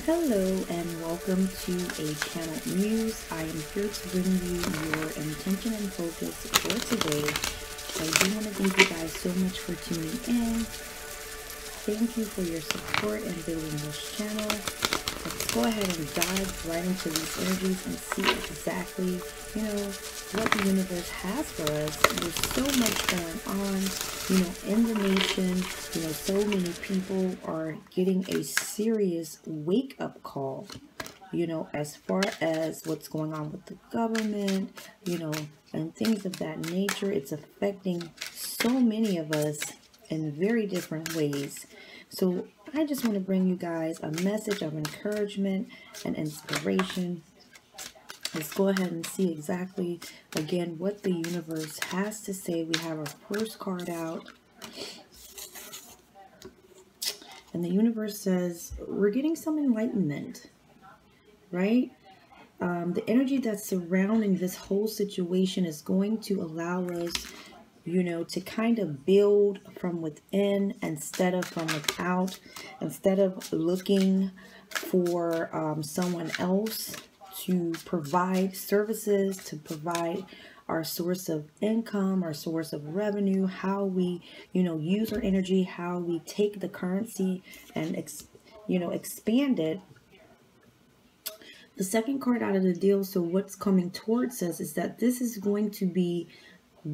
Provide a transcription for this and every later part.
Hello and welcome to a channel Muse. I am here to bring you your intention and focus for today. I do want to thank you guys so much for tuning in. Thank you for your support and building this channel. Let's go ahead and dive right into these energies and see exactly, what the universe has for us. There's so much going on, in the nation. So many people are getting a serious wake-up call, as far as what's going on with the government, and things of that nature. It's affecting so many of us in very different ways. So I just want to bring you guys a message of encouragement and inspiration. Let's go ahead and see exactly, again, what the universe has to say. We have our first card out. And the universe says, we're getting some enlightenment, right? The energy that's surrounding this whole situation is going to allow us, to kind of build from within instead of from without, instead of looking for someone else to provide services, to provide our source of income, our source of revenue, how we, use our energy, how we take the currency and, expand it. The second card out of the deal, so what's coming towards us is that this is going to be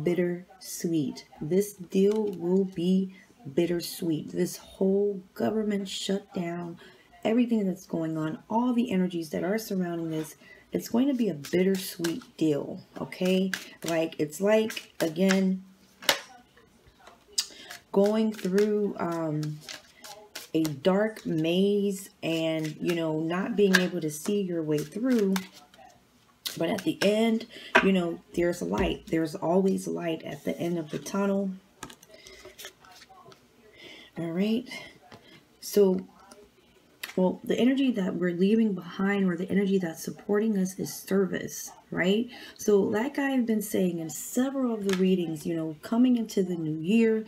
bittersweet. This deal will be bittersweet. This whole government shutdown, everything that's going on, all the energies that are surrounding this, it's going to be a bittersweet deal, okay? It's like, again, going through a dark maze and, not being able to see your way through. But at the end, there's a light. There's always light at the end of the tunnel. All right. So, well, the energy that we're leaving behind, or the energy that's supporting us, is service, right? So like I've been saying in several of the readings, coming into the new year,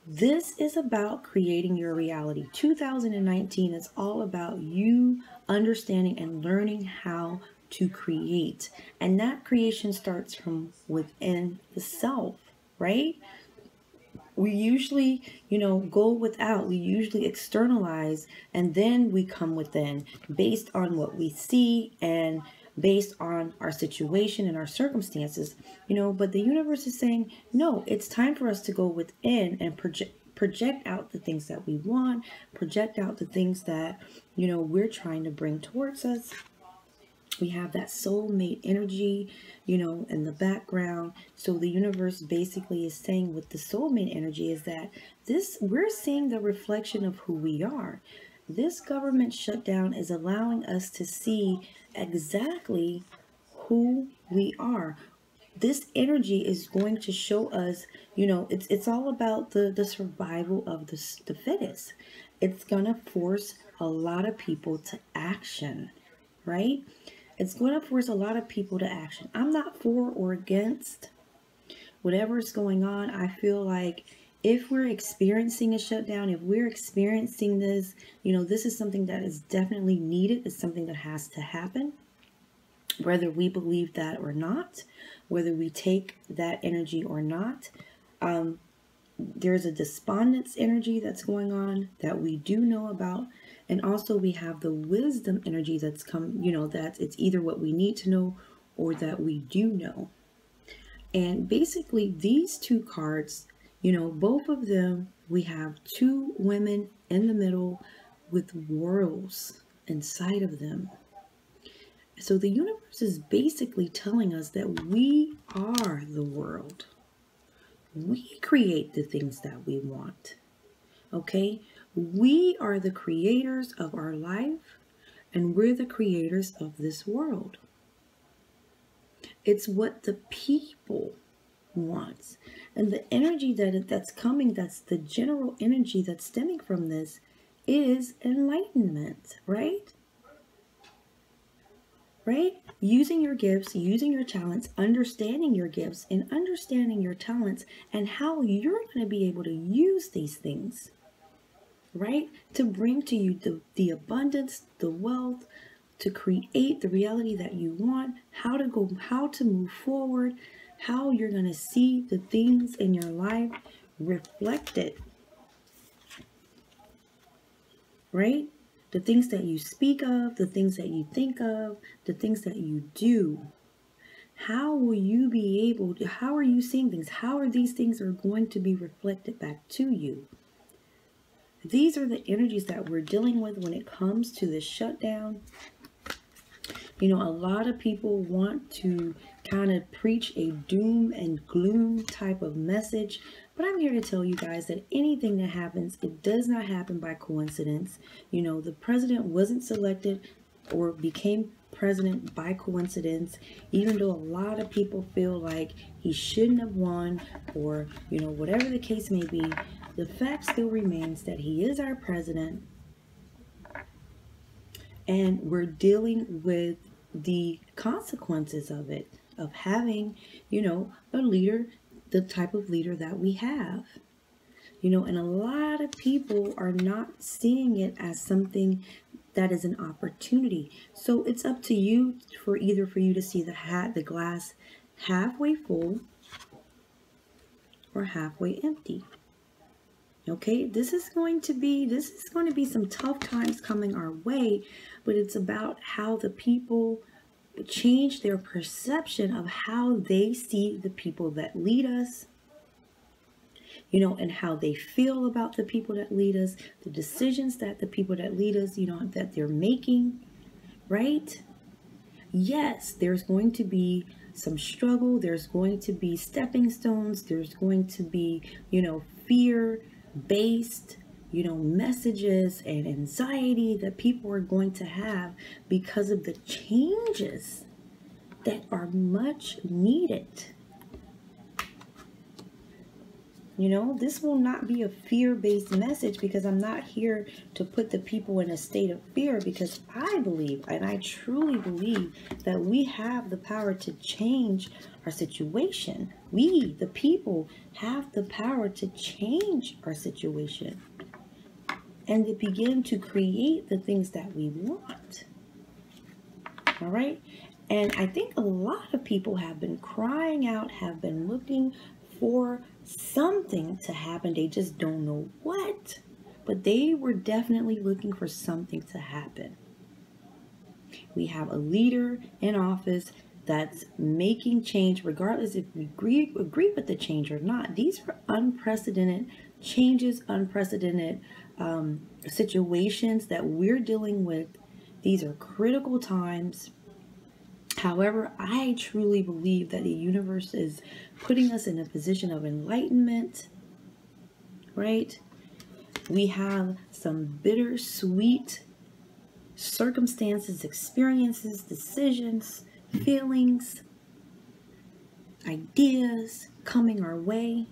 this is about creating your reality. 2019 is all about you understanding and learning how to create. And that creation starts from within the self, right? We usually, go without. We usually externalize, and then we come within based on what we see and based on our situation and our circumstances, but the universe is saying, no, it's time for us to go within and project out the things that we want, project out the things that, we're trying to bring towards us. We have that soulmate energy, in the background. So the universe basically is saying with the soulmate energy is that we're seeing the reflection of who we are. This government shutdown is allowing us to see exactly who we are. This energy is going to show us, it's all about the survival of the fittest. It's going to force a lot of people to action, right? It's going to force a lot of people to action. I'm not for or against whatever's going on. I feel like if we're experiencing a shutdown, if we're experiencing this, this is something that is definitely needed. It's something that has to happen, whether we believe that or not, whether we take that energy or not. There's a despondence energy that's going on that we do know about. And also we have the wisdom energy that's come, that it's either what we need to know or that we do know. And basically these two cards, both of them, we have two women in the middle with worlds inside of them. So the universe is basically telling us that we are the world. We create the things that we want. Okay? We are the creators of our life, and we're the creators of this world. It's what the people want. And the energy that's coming, that's the general energy that's stemming from this, is enlightenment, right? Right? Using your gifts, using your talents, understanding your gifts and understanding your talents and how you're going to be able to use these things. right? To bring to you the abundance, the wealth, to create the reality that you want, how to move forward, how you're going to see the things in your life reflected, right? The things that you speak of, the things that you think of, the things that you do. How will you be able to, how are you seeing things? How are these things are going to be reflected back to you? These are the energies that we're dealing with when it comes to the shutdown. You know, a lot of people want to kind of preach a doom and gloom type of message, but I'm here to tell you guys that anything that happens, it does not happen by coincidence. You know, the president wasn't selected or became president by coincidence, even though a lot of people feel like he shouldn't have won, or, you know, whatever the case may be. The fact still remains that he is our president, and we're dealing with the consequences of it, of having, you know, a leader, the type of leader that we have. You know, and a lot of people are not seeing it as something that is an opportunity. So it's up to you for either for you to see the glass halfway full or halfway empty. Okay, this is going to be some tough times coming our way, but it's about how the people change their perception of how they see the people that lead us, you know, and how they feel about the people that lead us, the decisions that the people that lead us, you know, that they're making, right? Yes, there's going to be some struggle, there's going to be stepping stones, there's going to be, you know, fear based, you know, messages and anxiety that people are going to have because of the changes that are much needed. You know, this will not be a fear-based message, because I'm not here to put the people in a state of fear, because I believe, and I truly believe, that we have the power to change our situation. We, the people, have the power to change our situation and to begin to create the things that we want. All right? And I think a lot of people have been crying out, have been looking for something to happen. They just don't know what. But they were definitely looking for something to happen. We have a leader in office that's making change, regardless if we agree with the change or not. These are unprecedented changes, unprecedented situations that we're dealing with. These are critical times. However, I truly believe that the universe is putting us in a position of enlightenment, right? We have some bittersweet circumstances, experiences, decisions, feelings, ideas coming our way.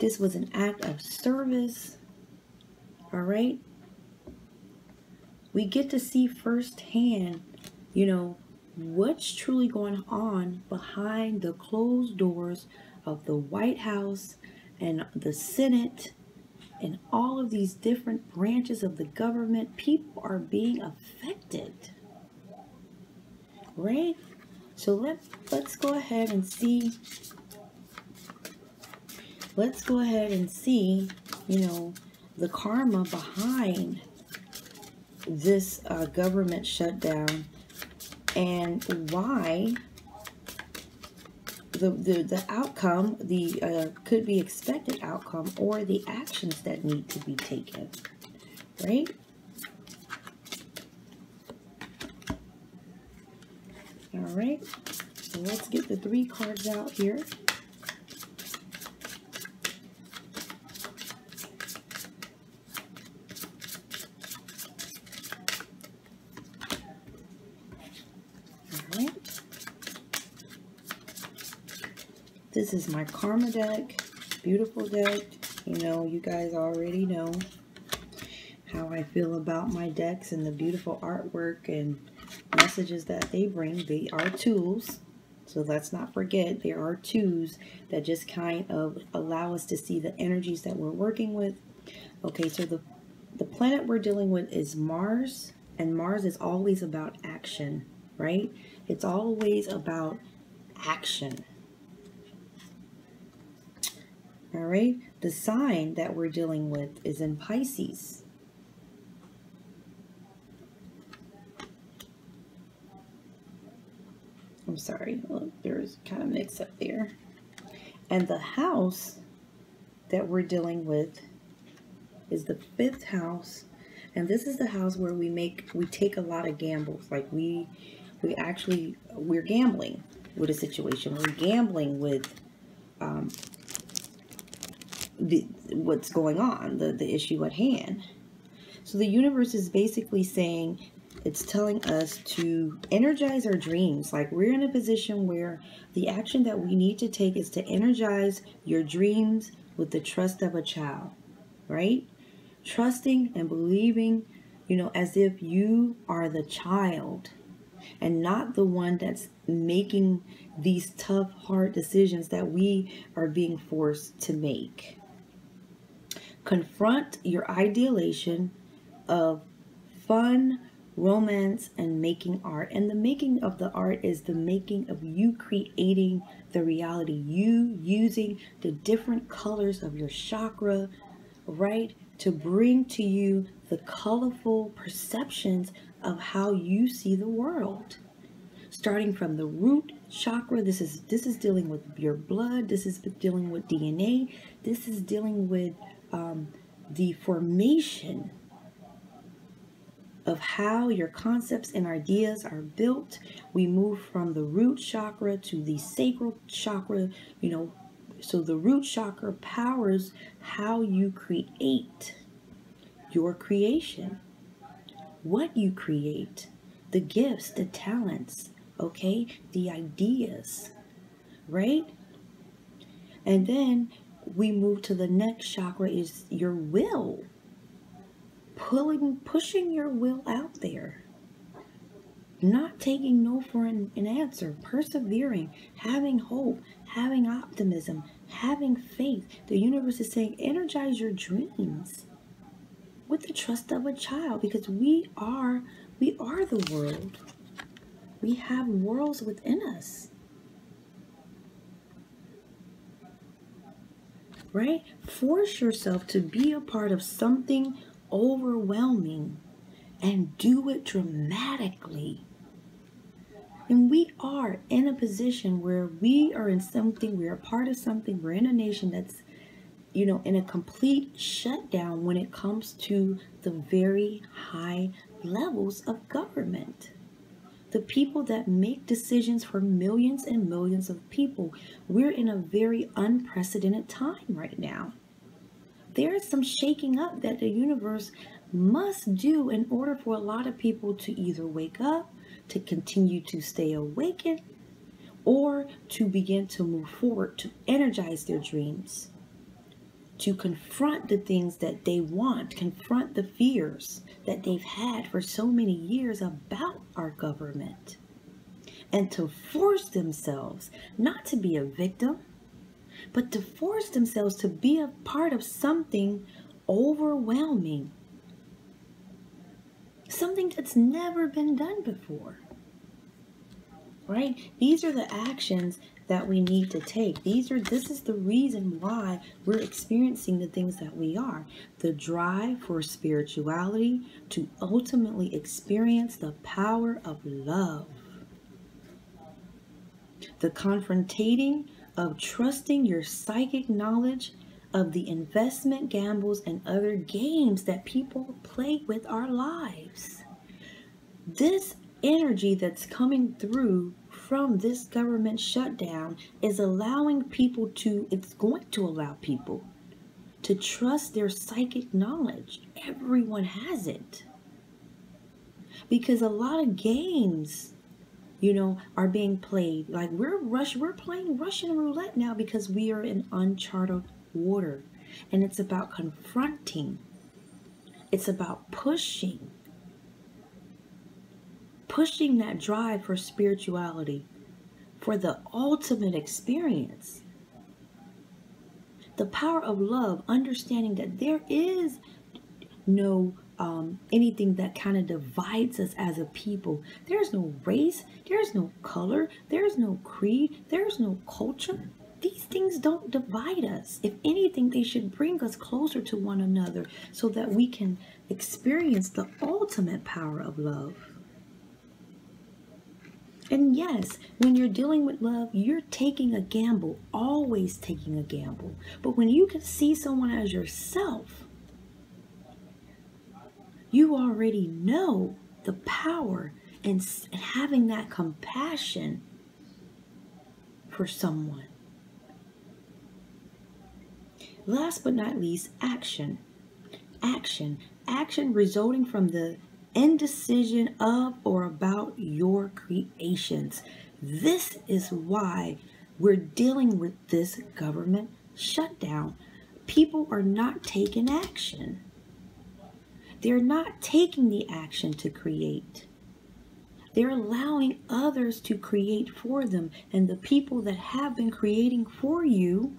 This was an act of service, all right? We get to see firsthand, you know, what's truly going on behind the closed doors of the White House and the Senate and all of these different branches of the government. People are being affected, right? So let's go ahead and see. Let's go ahead and see, you know, the karma behind this government shutdown, and why the outcome, the could be expected outcome, or the actions that need to be taken, right? All right, so let's get the 3 cards out here. This is my karma deck, beautiful deck. You know, you guys already know how I feel about my decks and the beautiful artwork and messages that they bring. They are tools, so let's not forget, there are tools that just kind of allow us to see the energies that we're working with. Okay, so the The planet we're dealing with is Mars, and Mars is always about action, right? It's always about action. All right, the sign that we're dealing with is in Pisces. I'm sorry, look, there's kind of mix up there. And the house that we're dealing with is the 5th house, and this is the house where we take a lot of gambles. Like we're gambling with a situation. We're gambling with what's going on, the issue at hand. So the universe is basically saying, it's telling us to energize our dreams. Like we're in a position where the action that we need to take is to energize your dreams with the trust of a child, right? Trusting and believing, as if you are the child and not the one that's making these tough, hard decisions that we are being forced to make. Confront your ideation of fun, romance, and making art. And the making of the art is the making of you creating the reality, you using the different colors of your chakra, right, to bring to you the colorful perceptions of how you see the world. Starting from the root chakra, this is dealing with your blood, this is dealing with DNA, this is dealing with the formation of how your concepts and ideas are built. We move from the root chakra to the sacral chakra, so the root chakra powers how you create your creation, what you create, the gifts, the talents, okay, the ideas, right? And then we move to the next chakra is your will. Pushing your will out there. Not taking no for an answer. Persevering. Having hope. Having optimism. Having faith. The universe is saying, energize your dreams with the trust of a child, because we are the world. We have worlds within us. Right? Force yourself to be a part of something overwhelming and do it dramatically. And we are in a position where we are in something, we're a part of something, we're in a nation that's, in a complete shutdown when it comes to the very high levels of government. The people that make decisions for millions and millions of people. We're in a very unprecedented time right now. There is some shaking up that the universe must do in order for a lot of people to either wake up, to continue to stay awakened, or to begin to move forward, to energize their dreams, to confront the things that they want, confront the fears that they've had for so many years about our government, and to force themselves not to be a victim, but to force themselves to be a part of something overwhelming, something that's never been done before, right? These are the actions that we need to take. This is the reason why we're experiencing the things that we are. The drive for spirituality to ultimately experience the power of love. The confrontating of trusting your psychic knowledge of the investment gambles and other games that people play with our lives. This energy that's coming through from this government shutdown is allowing people it's going to allow people to trust their psychic knowledge. Everyone has it. Because a lot of games, are being played. Like we're playing Russian roulette now because we are in uncharted water. And it's about confronting. It's about pushing that drive for spirituality, for the ultimate experience. The power of love, understanding that there is no anything that kind of divides us as a people. There's no race, there's no color, there's no creed, there's no culture. These things don't divide us. If anything, they should bring us closer to one another so that we can experience the ultimate power of love. And yes, when you're dealing with love, you're taking a gamble, always taking a gamble. But when you can see someone as yourself, you already know the power in having that compassion for someone. Last but not least, action. Action. Action resulting from the indecision of or about your creations. This is why we're dealing with this government shutdown. People are not taking action. They're not taking the action to create. They're allowing others to create for them. And the people that have been creating for you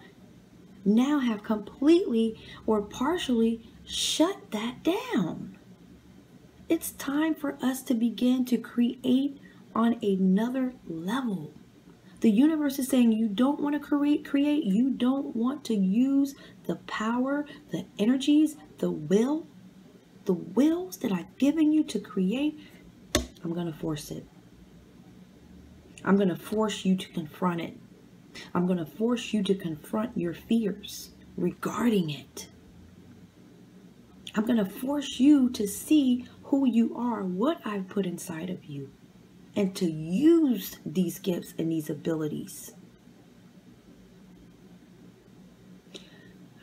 now have completely or partially shut that down. It's time for us to begin to create on another level. The universe is saying you don't want to create. You don't want to use the power, the energies, the wills that I've given you to create. I'm going to force it. I'm going to force you to confront it. I'm going to force you to confront your fears regarding it. I'm going to force you to see who you are, what I've put inside of you, and to use these gifts and these abilities.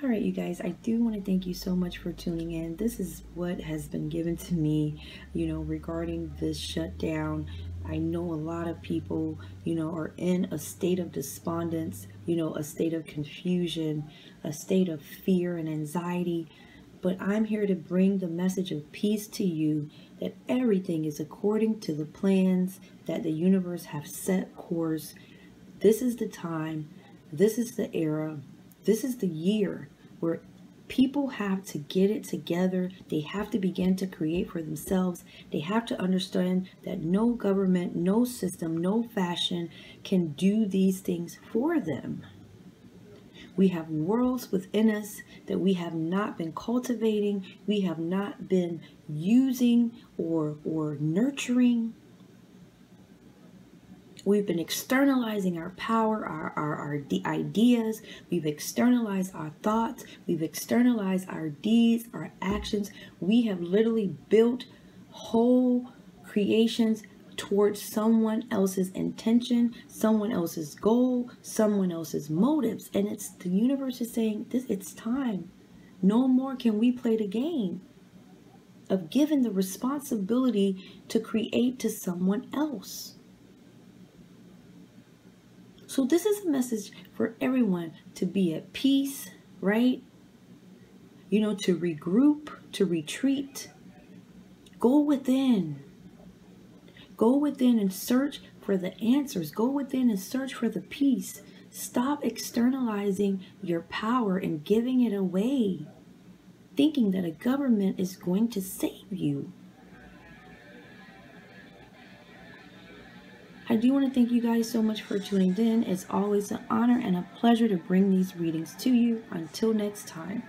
All right, you guys, I do want to thank you so much for tuning in. This is what has been given to me, regarding this shutdown. I know a lot of people, are in a state of despondence, a state of confusion, a state of fear and anxiety. But I'm here to bring the message of peace to you, that everything is according to the plans that the universe have set course. This is the time, this is the era, this is the year where people have to get it together. They have to begin to create for themselves. They have to understand that no government, no system, no fashion can do these things for them. We have worlds within us that we have not been cultivating. We have not been using or nurturing. We've been externalizing our power, our ideas. We've externalized our thoughts. We've externalized our deeds, our actions. We have literally built whole creations towards someone else's intention, someone else's goal, someone else's motives. And it's the universe is saying, it's time. No more can we play the game of giving the responsibility to create to someone else. So this is a message for everyone to be at peace, right? To regroup, to retreat. Go within. Go within and search for the answers. Go within and search for the peace. Stop externalizing your power and giving it away, thinking that a government is going to save you. I do want to thank you guys so much for tuning in. It's always an honor and a pleasure to bring these readings to you. Until next time.